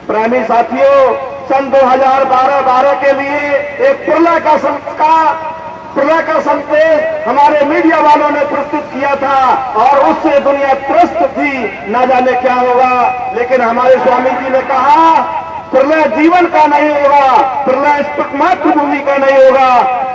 प्रेमी साथियों, सन 2012 के लिए एक प्रलय का संदेश हमारे मीडिया वालों ने प्रस्तुत किया था और उससे दुनिया त्रस्त थी, न जाने क्या होगा। लेकिन हमारे स्वामी जी ने कहा प्रलय जीवन का नहीं होगा, प्रलय मातृभूमि का नहीं होगा,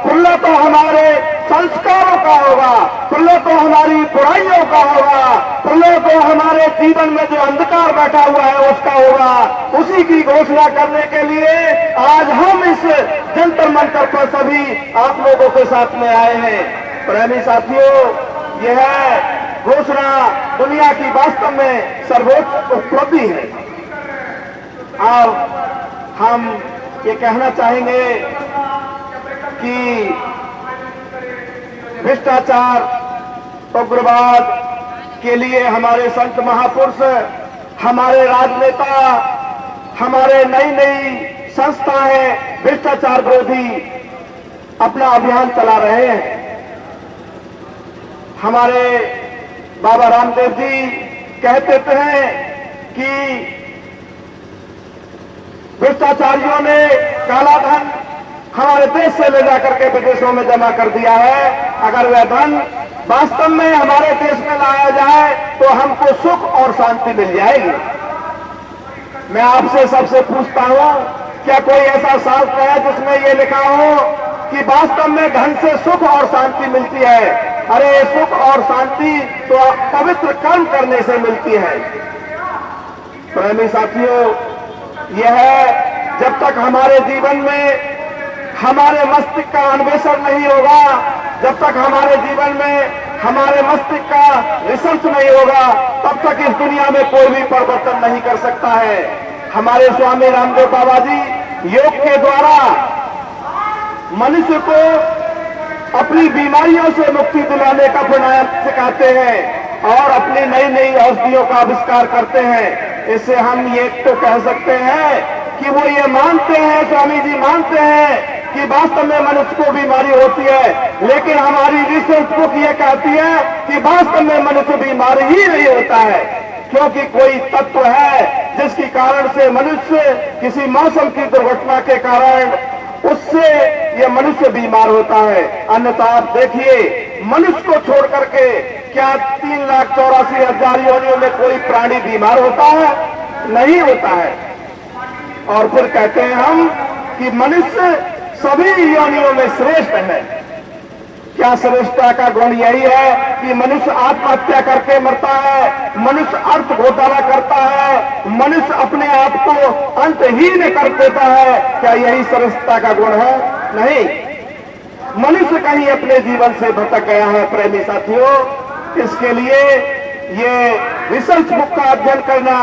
प्रलय तो हमारे संस्कारों का होगा, प्रलय तो हमारी बुराइयों का होगा, प्रलय तो हमारे जीवन में जो अंधकार बैठा हुआ है उसका होगा। उसी की घोषणा करने के लिए आज हम इस जंतर मंतर पर सभी आप लोगों के साथ में आए हैं। प्रेमी साथियों, यह घोषणा दुनिया की वास्तव में सर्वोच्च उपलब्धि है। अब हम ये कहना चाहेंगे कि भ्रष्टाचार, उग्रवाद के लिए हमारे संत महापुरुष, हमारे राजनेता, हमारे नई संस्थाएं भ्रष्टाचार विरोधी अपना अभियान चला रहे हैं। हमारे बाबा रामदेव जी कहते हैं कि भ्रष्टाचारियों ने काला धन हमारे देश से ले जाकर के विदेशों में जमा कर दिया है। अगर वह धन वास्तव में हमारे देश में लाया जाए तो हमको सुख और शांति मिल जाएगी। मैं आपसे सबसे पूछता हूं, क्या कोई ऐसा शास्त्र है जिसमें यह लिखा हो कि वास्तव में धन से सुख और शांति मिलती है? अरे सुख और शांति तो पवित्र कर्म करने से मिलती है। प्रेमी साथियों, यह जब तक हमारे जीवन में हमारे मस्तिष्क का अन्वेषण नहीं होगा, जब तक हमारे जीवन में हमारे मस्तिष्क का रिसर्च नहीं होगा, तब तक इस दुनिया में कोई भी परिवर्तन नहीं कर सकता है। हमारे स्वामी रामदेव बाबा जी योग के द्वारा मनुष्य को अपनी बीमारियों से मुक्ति दिलाने का प्राणायाम सिखाते हैं और अपनी नई औषधियों का आविष्कार करते हैं। इससे हम ये तो कह सकते हैं कि वो ये मानते हैं, स्वामी जी मानते हैं कि वास्तव में मनुष्य को बीमारी होती है, लेकिन हमारी रिसर्च बुक ये कहती है कि वास्तव में मनुष्य बीमारी ही नहीं होता है, क्योंकि कोई तत्व है जिसके कारण से मनुष्य किसी मौसम की दुर्घटना के कारण उससे ये मनुष्य बीमार होता है। अन्यथा आप देखिए, मनुष्य को छोड़ करके क्या 3,84,000 योनियों में कोई प्राणी बीमार होता है? नहीं होता है। और फिर कहते हैं हम कि मनुष्य सभी योनियों में श्रेष्ठ है। क्या श्रेष्ठता का गुण यही है कि मनुष्य आत्महत्या करके मरता है, मनुष्य अर्थ घोटाला करता है, मनुष्य अपने आप को अंतहीन कर देता है? क्या यही श्रेष्ठता का गुण है? नहीं। मनुष्य कहीं अपने जीवन से भटक गया है। प्रेमी साथियों, इसके लिए ये रिसर्च बुक का अध्ययन करना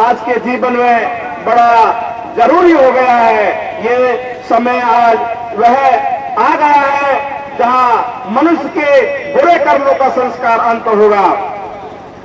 आज के जीवन में बड़ा जरूरी हो गया है। ये समय आज वह आ गया है जहां मनुष्य के बुरे कर्मों का संस्कार अंत होगा।